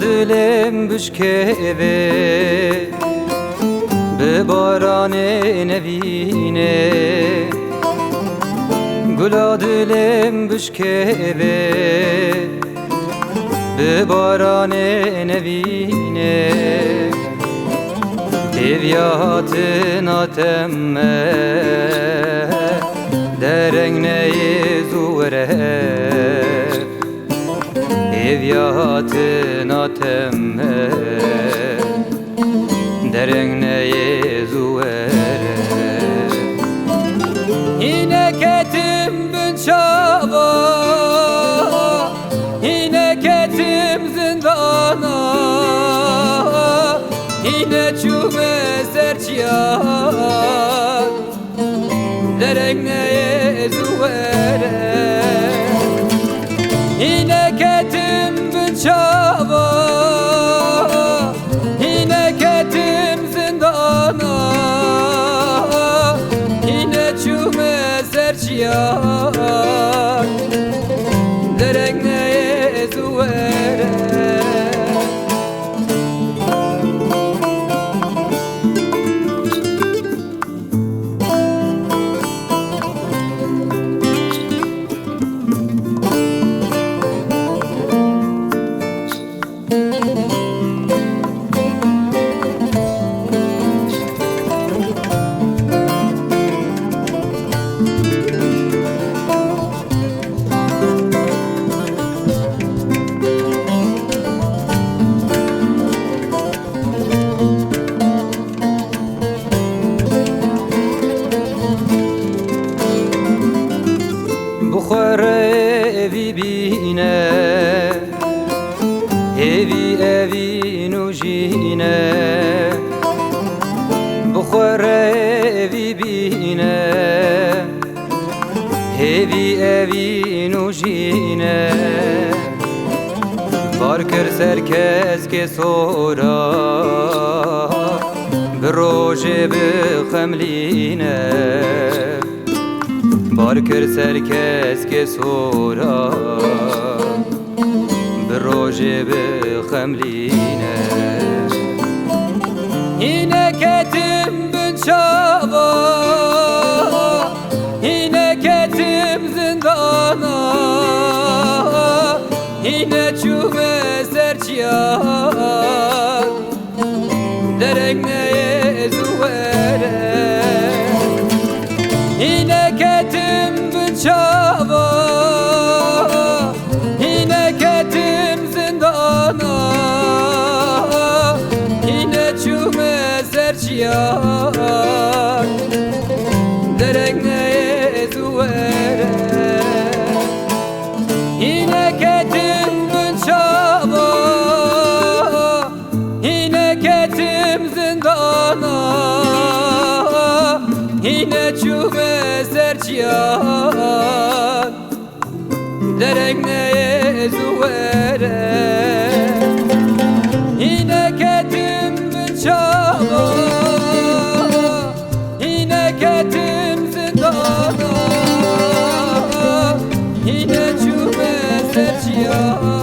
دلم بشکوه به باران نبینه گلا دلم بشکوه به باران نبینه دیویات ناتمه درنگ نیزوره دیویات ناتمه درنگ نیزوره اینه کتم بنشاوا اینه کتم زندانا اینه چوبه سرچیان درنگ نیزوره اینه کتم بنشاوا اینه کتم زندانا اینه چوبه سرچیان درنگ نیزوره بخوره اوی بینه اوی نوجینه بخوره اوی بینه اوی نوجینه بار کر سر کس که سورا بروجه بخملینه بار کر سر کس که سورا بروجه بخملینه اینه کتم بنشاوا اینه کتم زندانا اینه چوبه سرچیان درنگ نیزوره اینه کتم بنشاوا اینه کتم زندانا اینه چوبه سرچیان درنگ نیزوره اینه کتم بنشاوا اینه کتم زندانا اینه چوبه سرچیان درنگ نیزوره اینه کتم بنشاوا اینه کتم زندانا اینه چوبه سرچیان